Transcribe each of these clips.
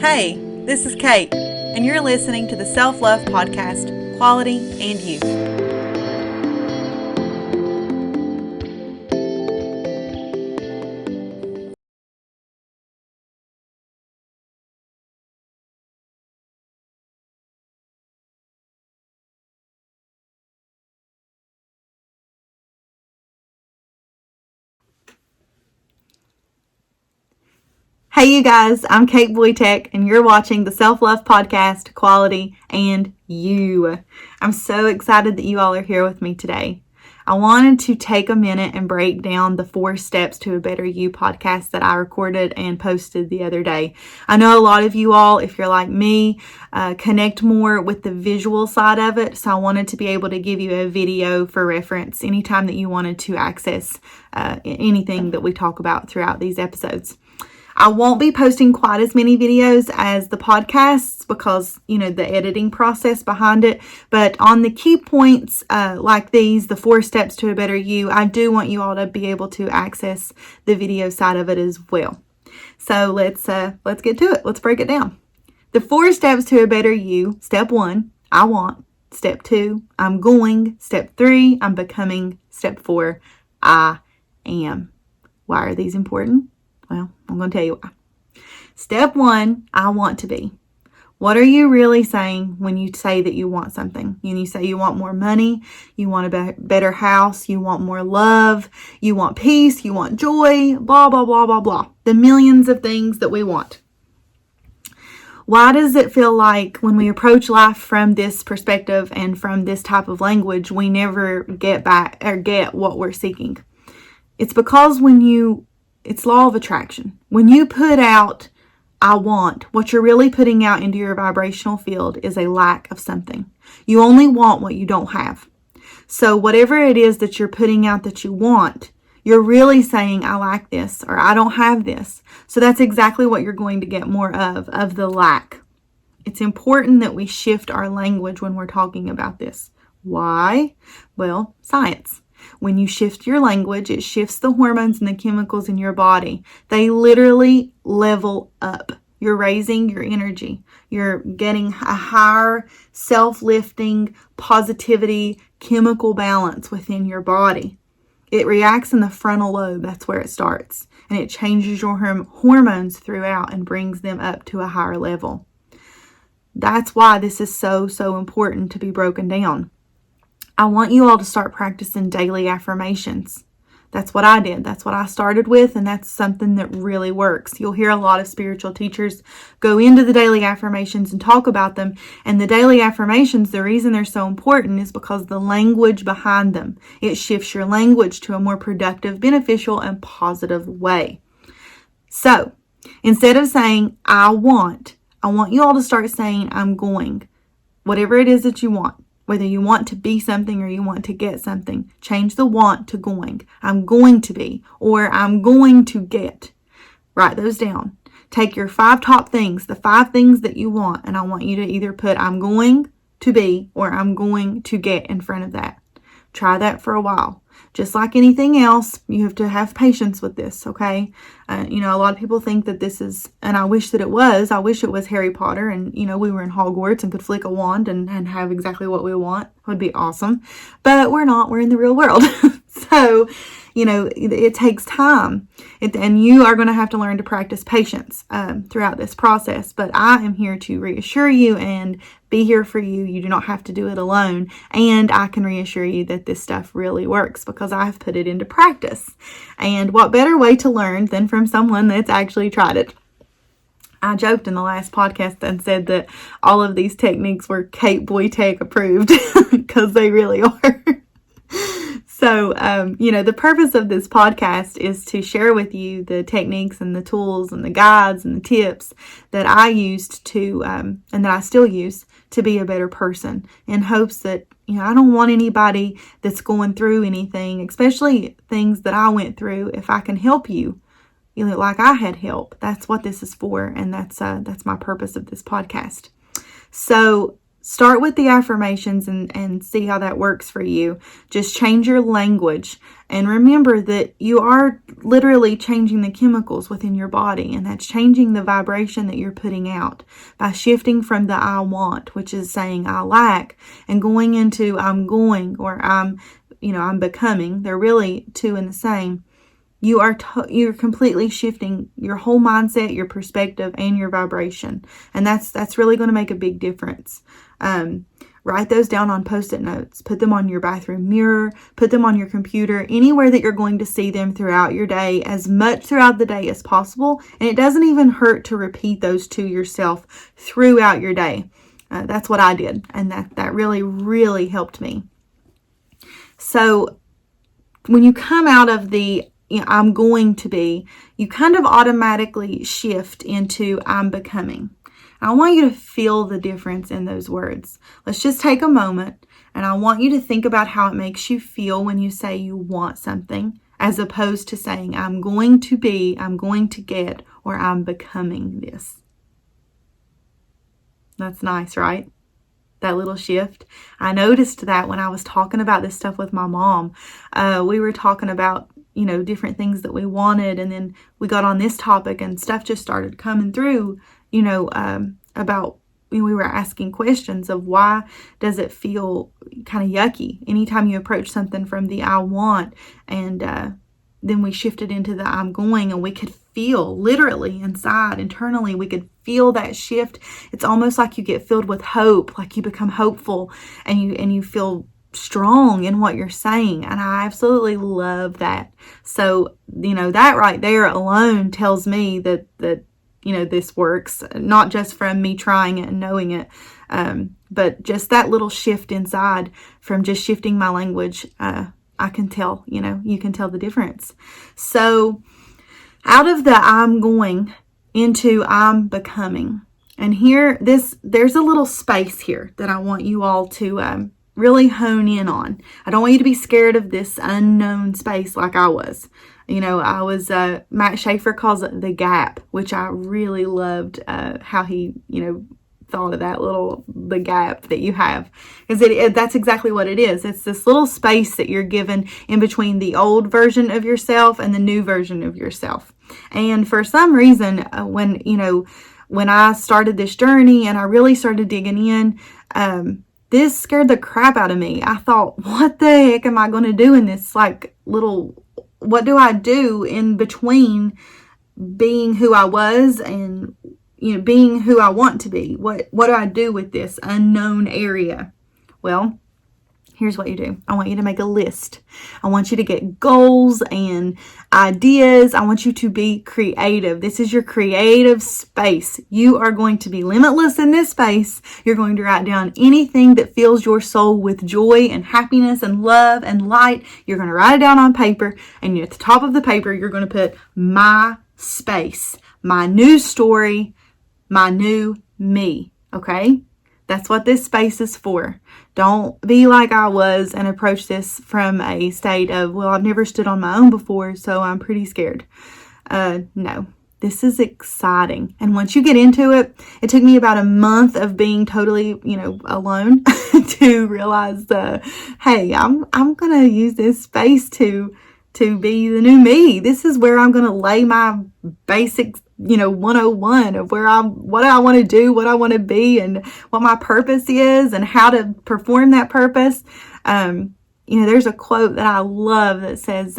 Hey, this is Kate, and you're listening to the Self-Love Podcast, Quality and You. Hey you guys, I'm Kate Boytek, and you're watching the Self-Love Podcast, Quality and You. I'm so excited that you all are here with me today. I wanted to take a minute and break down the 4 Steps to a Better You podcast that I recorded and posted the other day. I know a lot of you all, if you're like me, connect more with the visual side of it, so I wanted to be able to give you a video for reference anytime that you wanted to access anything that we talk about throughout these episodes. I won't be posting quite as many videos as the podcasts because, the editing process behind it. But on the key points like these, the 4 Steps to a Better You, I do want you all to be able to access the video side of it as well. So let's get to it. Let's break it down. The 4 Steps to a Better You. Step 1, I want. Step 2, I'm going. Step 3, I'm becoming. Step 4, I am. Why are these important? Well, I'm going to tell you why. Step 1, I want to be. What are you really saying when you say that you want something? When you say you want more money, you want a better house, you want more love, you want peace, you want joy, blah, blah, blah, blah, blah. The millions of things that we want. Why does it feel like when we approach life from this perspective and from this type of language, we never get back or get what we're seeking? It's because it's law of attraction. When you put out, I want, what you're really putting out into your vibrational field is a lack of something. You only want what you don't have. So whatever it is that you're putting out that you want, you're really saying, I lack this, or I don't have this. So that's exactly what you're going to get more of the lack. It's important that we shift our language when we're talking about this. Why? Well, science. When you shift your language, it shifts the hormones and the chemicals in your body. They literally level up. You're raising your energy. You're getting a higher self-lifting, positivity, chemical balance within your body. It reacts in the frontal lobe. That's where it starts. And it changes your hormones throughout and brings them up to a higher level. That's why this is so, so important to be broken down. I want you all to start practicing daily affirmations. That's what I did. That's what I started with, and that's something that really works. You'll hear a lot of spiritual teachers go into the daily affirmations and talk about them. And the daily affirmations, the reason they're so important is because the language behind them. It shifts your language to a more productive, beneficial, and positive way. So, instead of saying, I want you all to start saying, I'm going. Whatever it is that you want. Whether you want to be something or you want to get something, change the want to going. I'm going to be, or I'm going to get. Write those down. Take your 5 top things, the 5 things that you want, and I want you to either put I'm going to be or I'm going to get in front of that. Try that for a while. Just like anything else, you have to have patience with this, okay? A lot of people think that this is, and I wish that it was. I wish it was Harry Potter and, we were in Hogwarts and could flick a wand and have exactly what we want. It would be awesome. But we're not. We're in the real world. So, it takes time. And you are going to have to learn to practice patience throughout this process. But I am here to reassure you and be here for you. You do not have to do it alone. And I can reassure you that this stuff really works because I've put it into practice. And what better way to learn than from someone that's actually tried it? I joked in the last podcast and said that all of these techniques were Kate Boytek approved because they really are. So, the purpose of this podcast is to share with you the techniques and the tools and the guides and the tips that I used to, and that I still use to be a better person, in hopes that, I don't want anybody that's going through anything, especially things that I went through. If I can help you, like I had help, that's what this is for. And that's my purpose of this podcast. So Start with the affirmations and see how that works for you. Just change your language. And remember that you are literally changing the chemicals within your body. And that's changing the vibration that you're putting out by shifting from the I want, which is saying I lack, and going into I'm going, or I'm becoming. They're really two and the same. You're completely shifting your whole mindset, your perspective, and your vibration. And that's really going to make a big difference. Write those down on Post-it notes. Put them on your bathroom mirror. Put them on your computer. Anywhere that you're going to see them throughout your day, as much throughout the day as possible. And it doesn't even hurt to repeat those to yourself throughout your day. That's what I did. And that really, really helped me. So when you come out of the I'm going to be, you kind of automatically shift into I'm becoming. I want you to feel the difference in those words. Let's just take a moment, and I want you to think about how it makes you feel when you say you want something, as opposed to saying I'm going to be, I'm going to get, or I'm becoming this. That's nice, right? That little shift. I noticed that when I was talking about this stuff with my mom. We were talking about different things that we wanted. And then we got on this topic and stuff just started coming through, about, we were asking questions of why does it feel kind of yucky anytime you approach something from the I want. And then we shifted into the I'm going, and we could feel literally inside, internally, we could feel that shift. It's almost like you get filled with hope, like you become hopeful, and you feel strong in what you're saying. And I absolutely love that. So, that right there alone tells me that this works, not just from me trying it and knowing it, but just that little shift inside from just shifting my language. I can tell, you can tell the difference. So out of the I'm going into I'm becoming. And here, there's a little space here that I want you all to really hone in on. I don't want you to be scared of this unknown space like I was. Matt Schaefer calls it the gap, which I really loved how he, thought of the gap that you have. Because that's exactly what it is. It's this little space that you're given in between the old version of yourself and the new version of yourself. And for some reason, when I started this journey and I really started digging in, this scared the crap out of me. I thought, what the heck am I going to do in this what do I do in between being who I was and being who I want to be? What do I do with this unknown area? Well, here's what you do. I want you to make a list. I want you to get goals and ideas. I want you to be creative. This is your creative space. You are going to be limitless in this space. You're going to write down anything that fills your soul with joy and happiness and love and light. You're going to write it down on paper, and at the top of the paper, you're going to put my space, my new story, my new me. Okay? That's what this space is for. Don't be like I was and approach this from a state of, well, I've never stood on my own before, so I'm pretty scared. No, this is exciting. And once you get into it, it took me about a month of being totally, alone to realize, hey, I'm going to use this space to be the new me. This is where I'm going to lay my basic 101 of what I want to do, what I want to be, and what my purpose is, and how to perform that purpose. There's a quote that I love that says,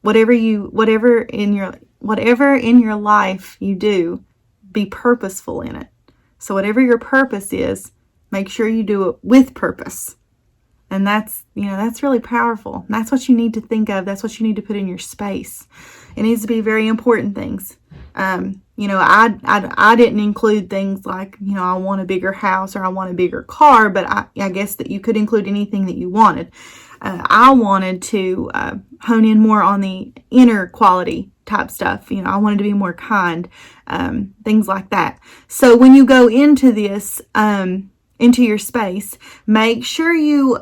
whatever in your life you do, be purposeful in it. So whatever your purpose is, make sure you do it with purpose. And that's really powerful. And that's what you need to think of. That's what you need to put in your space. It needs to be very important things. I didn't include things like, I want a bigger house or I want a bigger car, but I guess that you could include anything that you wanted. I wanted to hone in more on the inner quality type stuff. I wanted to be more kind, things like that. So when you go into this, into your space, make sure you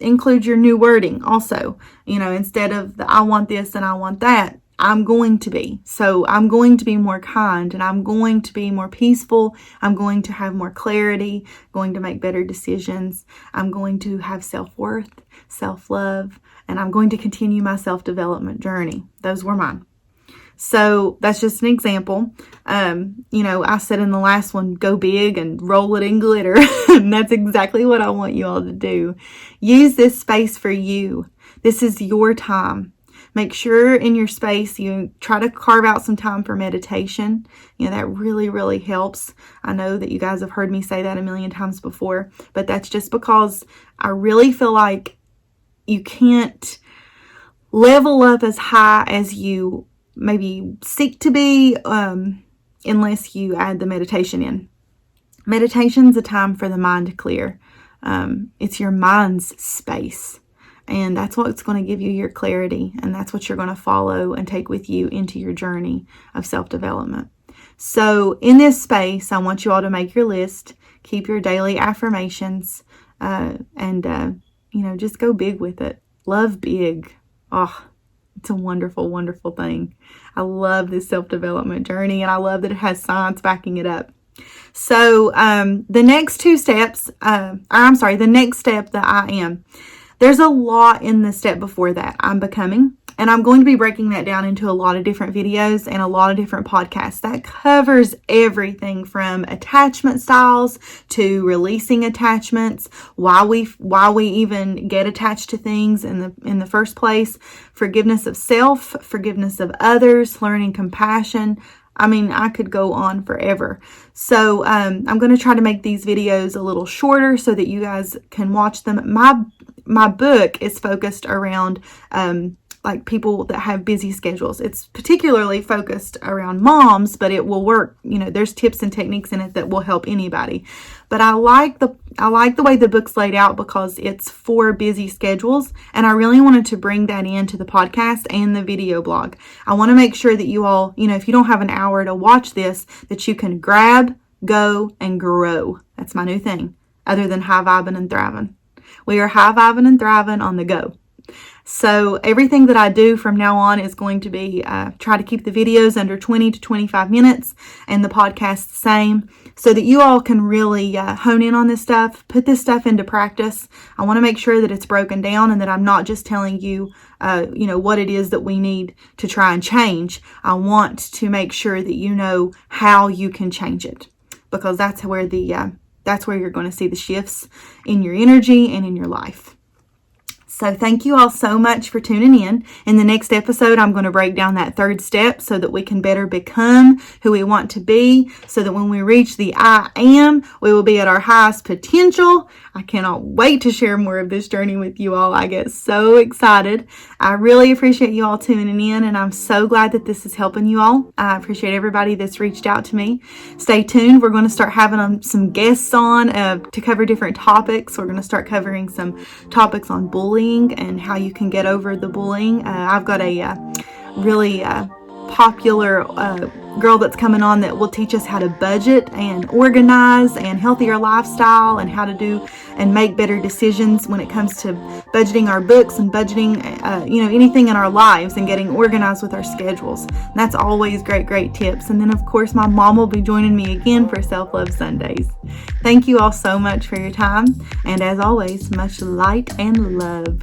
include your new wording also. Instead of the I want this and I want that, I'm going to be. So I'm going to be more kind, and I'm going to be more peaceful. I'm going to have more clarity, going to make better decisions. I'm going to have self-worth, self-love, and I'm going to continue my self-development journey. Those were mine. So that's just an example. I said in the last one, go big and roll it in glitter. And that's exactly what I want you all to do. Use this space for you. This is your time. Make sure in your space you try to carve out some time for meditation. That really, really helps. I know that you guys have heard me say that a million times before, but that's just because I really feel like you can't level up as high as you maybe seek to be unless you add the meditation in. Meditation's a time for the mind to clear. It's your mind's space. And that's what's going to give you your clarity. And that's what you're going to follow and take with you into your journey of self-development. So in this space, I want you all to make your list, keep your daily affirmations, and just go big with it. Love big. Oh, it's a wonderful, wonderful thing. I love this self-development journey, and I love that it has science backing it up. So the next step that I am. There's a lot in the step before that, I'm becoming, and I'm going to be breaking that down into a lot of different videos and a lot of different podcasts. That covers everything from attachment styles to releasing attachments, why we even get attached to things in the first place, forgiveness of self, forgiveness of others, learning compassion. I mean, I could go on forever. So I'm going to try to make these videos a little shorter so that you guys can watch them. My book is focused around like people that have busy schedules. It's particularly focused around moms, but it will work. There's tips and techniques in it that will help anybody. But I like the way the book's laid out because it's for busy schedules, and I really wanted to bring that into the podcast and the video blog. I want to make sure that you all, if you don't have an hour to watch this, that you can grab, go, and grow. That's my new thing, other than high vibing and thriving. We are high vibing and thriving on the go. So everything that I do from now on is going to be try to keep the videos under 20 to 25 minutes and the podcast the same so that you all can really hone in on this stuff, put this stuff into practice. I want to make sure that it's broken down and that I'm not just telling you, what it is that we need to try and change. I want to make sure that you know how you can change it, because that's where you're going to see the shifts in your energy and in your life. So thank you all so much for tuning in. In the next episode, I'm going to break down that third step so that we can better become who we want to be, so that when we reach the I am, we will be at our highest potential. I cannot wait to share more of this journey with you all. I get so excited. I really appreciate you all tuning in, and I'm so glad that this is helping you all. I appreciate everybody that's reached out to me. Stay tuned. We're going to start having some guests on to cover different topics. We're going to start covering some topics on bullying and how you can get over the bullying. I've got a really popular girl that's coming on that will teach us how to budget and organize and healthier lifestyle and how to do and make better decisions when it comes to budgeting our books and budgeting anything in our lives and getting organized with our schedules. And that's always great tips. And then of course my mom will be joining me again for Self-Love Sundays. Thank you all so much for your time, and as always, much light and love.